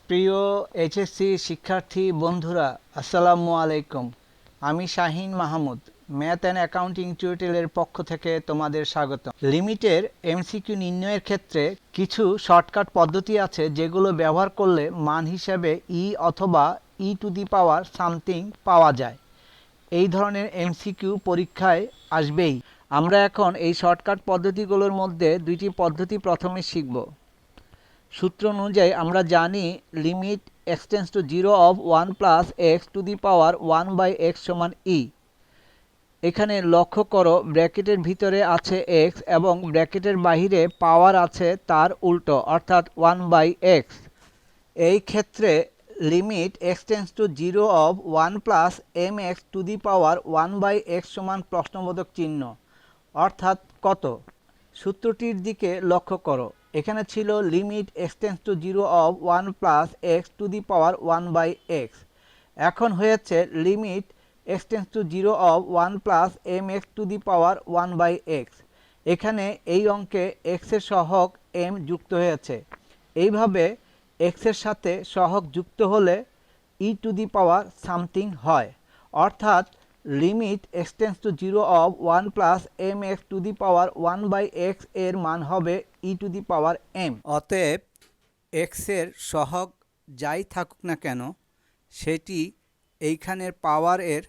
প্রিয় এইচএসসি শিক্ষার্থী বন্ধুরা, আসসালামু আলাইকুম। আমি Shahin Mahmud, math and accounting টিউটোরিয়ালের পক্ষ থেকে তোমাদের স্বাগত। লিমিটের এমসিকিউ নির্ণয়ের ক্ষেত্রে কিছু শর্টকাট পদ্ধতি আছে যেগুলো ব্যবহার করলে মান হিসাবে অথবা টু দি পাওয়ার সামথিং পাওয়া যায়। এই ধরনের এমসিকিউ পরীক্ষায় আসবেই। আমরা এখন এই শর্টকাট পদ্ধতিগুলোর মধ্যে দুইটি পদ্ধতি প্রথমে শিখব। সূত্র অনুযায়ী আমরা জানি limit x tends to 0 of 1 plus x to the power 1 by x সমান এখানে লক্ষ্য করো ব্র্যাকেটের ভিতরে আছে x এবং ব্র্যাকেটের বাহিরে পাওয়ার আছে তার উল্টো অর্থাৎ 1 বাই এক্স। এই ক্ষেত্রে limit x tends to 0 of 1 plus M x to the power 1 by x সমান প্রশ্নবোধক চিহ্ন অর্থাৎ কত? সূত্রটির দিকে লক্ষ্য করো। এখানে ছিল limit x tends to 0 of 1 plus x to the power 1 by x. এখন হয়েছে limit x tends to 0 of 1 plus M x to the power 1 by x. এখানে এই অঙ্কে x এর সহগ m যুক্ত হয়েছে। এইভাবে x এর সাথে সহগ যুক্ত হলে টু দি পাওয়ার সামথিং হয়, অর্থাৎ limit x tends to 0 of 1 plus M x to the power 1 by x এর মান হবে টু দি পাওয়ার m। অতএব x এর সহগ যাই থাকুক না কেন সেটি এইখানের পাওয়ার এর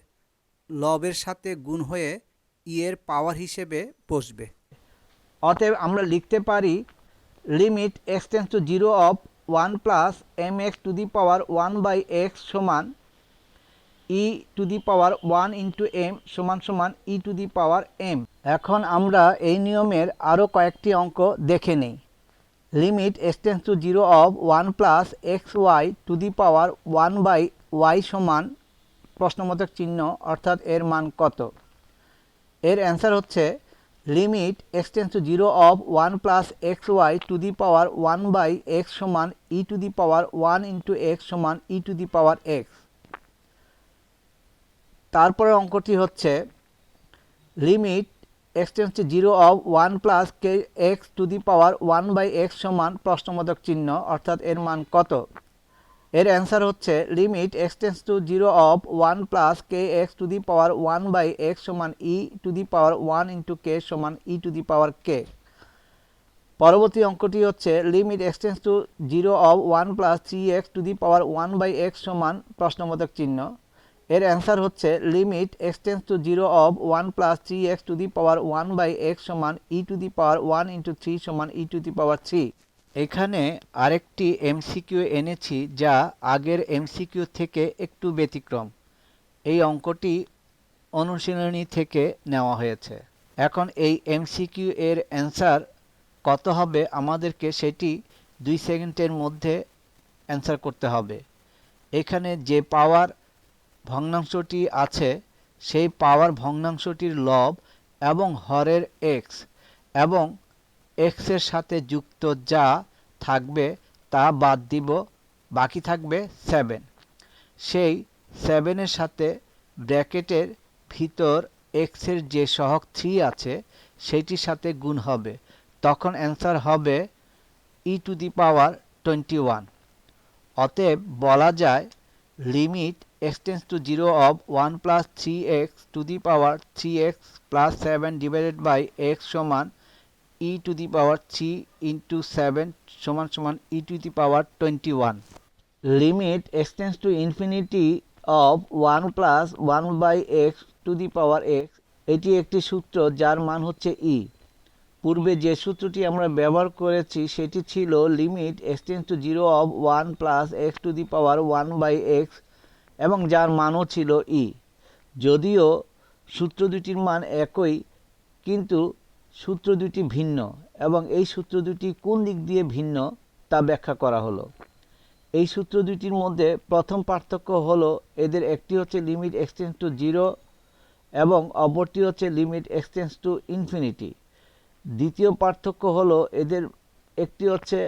লবের সাথে গুণ হয়ে এর পাওয়ার হিসেবে বসবে। অতএব আমরা লিখতে পারি limit x tends to 0 of 1 plus M x to the power 1 by x সমান to the power 1 into M সমান সমান টু দি পাওয়ার m। এখন আমরা এই নিয়মের আরও কয়েকটি অঙ্ক দেখে নিই। Limit x tends to 0 of 1 plus x Y to the power 1 by y সমান প্রশ্নবোধক চিহ্ন অর্থাৎ এর মান কত? এর অ্যান্সার হচ্ছে limit x tends to 0 of 1 plus x Y to the power 1 by x সমান to the power 1 into X সমান টু দি পাওয়ার এক্স। তারপরে অঙ্কটি হচ্ছে limit x tends to 0 of 1 plus K x to the power 1 by x সমান প্রশ্নবোধক চিহ্ন অর্থাৎ এর মান কত? এর অ্যান্সার হচ্ছে limit x tends to 0 of 1 plus K x to the power 1 by x সমান to the power 1 into k সমান টু দি পাওয়ার কে। পরবর্তী অঙ্কটি হচ্ছে limit x tends to 0 of 1 plus 3x to the power 1 by x সমান প্রশ্নবোধক চিহ্ন। এর answer হচ্ছে limit x tends to 0 of 1 plus 3x to the power 1 by x সমান টু দি পাওয়ার 1 ইন্টু 3 সমান টু দি পাওয়ার 3। এখানে আরেকটি MCQ এনেছি যা আগের এমসিকিউ থেকে একটু ব্যতিক্রম। এই অঙ্কটি অনুশীলনী থেকে নেওয়া হয়েছে। এখন এই এমসিকিউ এর অ্যান্সার কত হবে আমাদেরকে সেটি 2 সেকেন্ডের মধ্যে অ্যান্সার করতে হবে। এখানে যে পাওয়ার ভগ্নাংশটি আছে সেই পাওয়ার ভগ্নাংশটির লব এবং হরের এক্স এবং এক্স এর সাথে যুক্ত যা থাকবে তা বাদ দিব, বাকি থাকবে 7। সেই 7 এর সাথে ব্র্যাকেটের ভিতর এক্স এর যে সহগ 3 আছে সেইটির সাথে গুণ হবে, তখন অ্যান্সার হবে টু দি পাওয়ার 21। অতএব বলা যায় limit x tends to 0 of 1 plus 3x to the power 3x plus 7 divided by x সমান টু দি পাওয়ার 3 ইন্টু 7 সমান সমান to the power 21। Limit x tends to infinity of 1 plus 1 by x to the power x, এটি একটি সূত্র যার মান হচ্ছে পূর্বে যে সূত্রটি আমরা ব্যবহার করেছি সেটি ছিল limit x tends to 0 of 1 plus x to the power 1 by x এবং যার মানও ছিল যদিও সূত্র দুটির মান একই কিন্তু সূত্র দুটি ভিন্ন এবং এই সূত্র দুটি কোন দিক দিয়ে ভিন্ন তা ব্যাখ্যা করা হলো। এই সূত্র দুটির মধ্যে প্রথম পার্থক্য হলো এদের একটি হচ্ছে লিমিট x টেন্ডস টু 0 এবং অপরটি হচ্ছে limit x tends to infinity. দ্বিতীয় পার্থক্য হলো এদের একটি হচ্ছে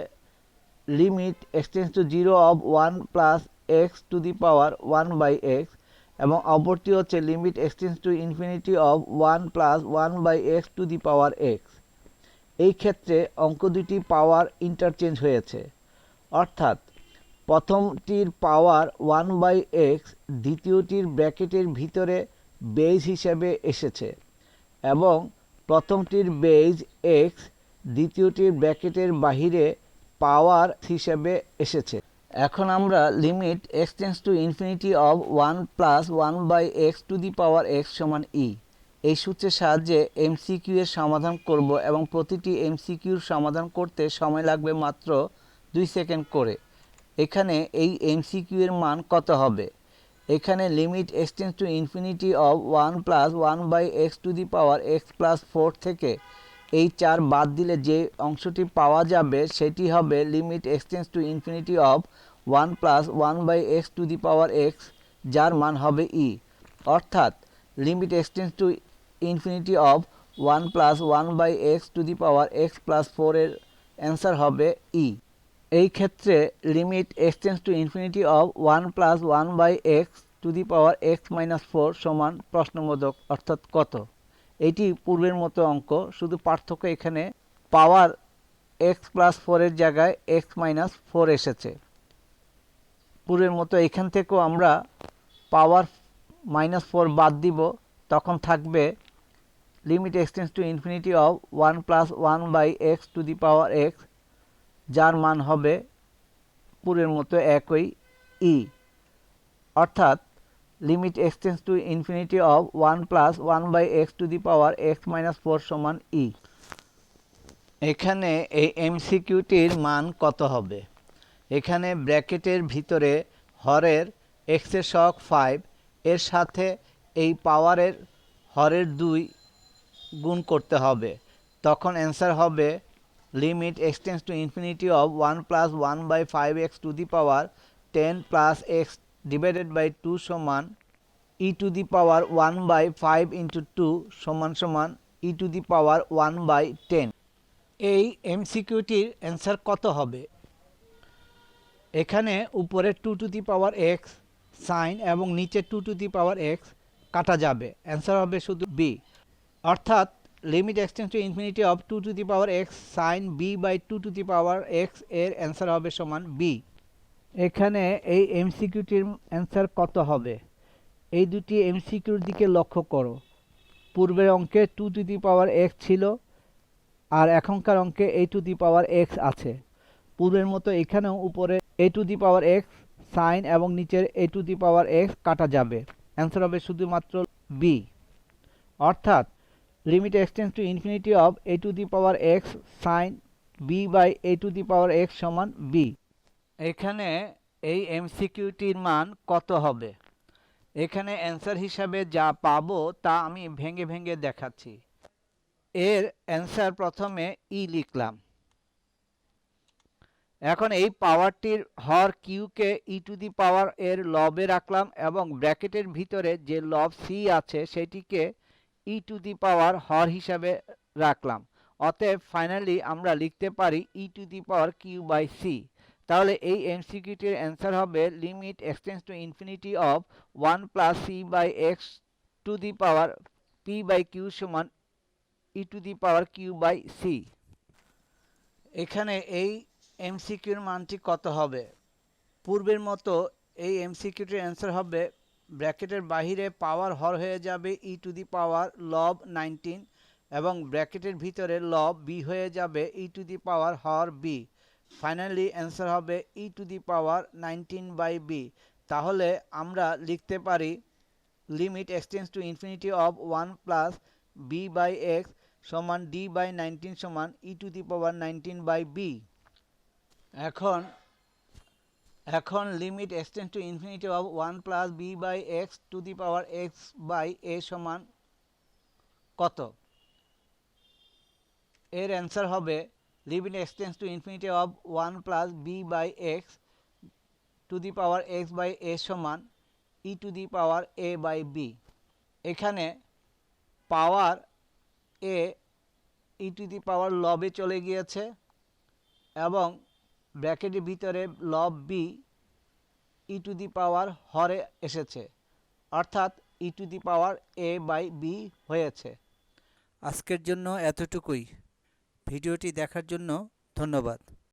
limit x tends to 0 of 1 plus x to the power 1 by x এবং অপরটি হচ্ছে limit x tends to infinity of 1 plus 1 by x to the power x. এই ক্ষেত্রে অঙ্ক দুটি পাওয়ার ইন্টারচেঞ্জ হয়েছে, অর্থাৎ প্রথমটির পাওয়ার 1/x দ্বিতীয়টির ব্র্যাকেটের ভিতরে বেজ হিসেবে এসেছে এবং প্রথমটির বেজ x দ্বিতীয়টির ব্র্যাকেটের বাহিরে পাওয়ার হিসেবে এসেছে। এখন আমরা limit x tends to infinity of 1 plus 1/x two the power x সমান e এই সূত্রের সাহায্যে এমসিকিউ এর সমাধান করব এবং প্রতিটি এমসিকিউর সমাধান করতে সময় লাগবে মাত্র 2 সেকেন্ড করে। এখানে এই এমসিকিউ এর মান কত হবে? এখানে limit x tends to infinity of 1 plus 1/x two the power x plus 4 থেকে এই 4 বাদ দিলে যে অংশটি পাওয়া যাবে সেটি হবে limit x tends to infinity of 1 plus 1/x two the power x যার মান হবে e, অর্থাৎ limit x tends to infinity of 1 plus 1/x two the power x plus 4 এর অ্যান্সার হবে e। এই ক্ষেত্রে limit x tends to infinity of 1 plus 1/x two the power x minus 4 সমান প্রশ্নবোধক অর্থাৎ কত? এটি পূর্বের মতো অঙ্ক, শুধু পার্থক্য এখানে পাওয়ার x প্লাস 4 এর জায়গায় x মাইনাস 4 এসেছে। পূর্বের মতো এখান থেকেও আমরা পাওয়ার -4 বাদ দিব, তখন থাকবে limit x tends to infinity of 1 plus 1/x two the power x যার মান হবে পূর্বের মতো একই e, অর্থাৎ limit x tends to infinity of 1 plus 1/x two the power x minus 4 সমান e। এখানে এই এমসিকিউটির মান কত হবে? এখানে ব্র্যাকেটের ভিতরে হরের x এর সহগ 5 এর সাথে এই পাওয়ারের হরের 2 গুণ করতে হবে, তখন অ্যান্সার হবে limit x tends to infinity of 1 plus 1/5x to the power 10 plus x divided by 2 সমান e to the power 1/5 into 2 সমান e টু দি পাওয়ার 1/10। এই এমসিকিউটির অ্যান্সার কত হবে? এখানে উপরে 2 to the power x sign এবং নিচে 2 টু দি পাওয়ার x কাটা যাবে, অ্যান্সার হবে শুধু b, অর্থাৎ limit x tends to infinity of 2 to the power x sign b by 2 to the power x এর অ্যান্সার হবে সমান b। এখানে এই এমসিকিউটির অ্যান্সার কত হবে? এই দুটি এমসিকিউর দিকে লক্ষ্য করো। পূর্বের অঙ্কে 2 টু দি পাওয়ার x ছিল আর এখনকার অঙ্কে a to the power x আছে। পূর্বের মতো এখানেও উপরে a to the power x sign এবং নিচের a to the power x কাটা যাবে, অ্যান্সার হবে শুধুমাত্র b, অর্থাৎ limit x tends to infinity of a to the power x sign b by a to the power x সমান b। এখানে এই এমসিকিউটির মান কত হবে? এখানে অ্যান্সার হিসাবে যা পাবো তা আমি ভেঙে ভেঙে দেখাচ্ছি। এর অ্যান্সার প্রথমে ই লিখলাম, এখন এই পাওয়ারটির হর কিউকে ই টু দি পাওয়ার এর লবে রাখলাম এবং ব্র্যাকেটের ভিতরে যে লব সি আছে সেটিকে ই টু দি পাওয়ার হর হিসাবে রাখলাম, অতএব ফাইনালি আমরা লিখতে পারি E to the power Q by C. তাহলে এই এমসিকিউটির অ্যান্সার হবে limit x tends to infinity of 1 plus C by x to the power P by Q সমান E to the power Q by C. এখানে এই এমসিকিউর মানটি কত হবে? পূর্বের মতো এই এমসিকিউটির অ্যান্সার হবে ব্র্যাকেটের বাহিরে পাওয়ার হর হয়ে যাবে ই টু দি পাওয়ার লব 19 এবং ব্র্যাকেটের ভিতরে লব বি হয়ে যাবে ই টু দি পাওয়ার হর বি। ফাইনালি অ্যান্সার হবে E to the power 19 by B. তাহলে আমরা লিখতে পারি limit x tends to infinity of 1 plus B by x সমান ডি বাই 19 সমান E to the power 19 by B. এখন limit x tends to infinity of 1 plus B by x to the power X by A সমান কত? এর answer হবে limit x tends to infinity of 1 plus B by x to the power X by A সমান E to the power A by B. এখানে power A E to the পাওয়ার লবে চলে গিয়েছে এবং ব্র্যাকেটের ভিতরে লব বি ই টু দি পাওয়ার হরে এসেছে, অর্থাৎ E to the power A by B হয়েছে। আজকের জন্য এতটুকুই। ভিডিওটি দেখার জন্য ধন্যবাদ।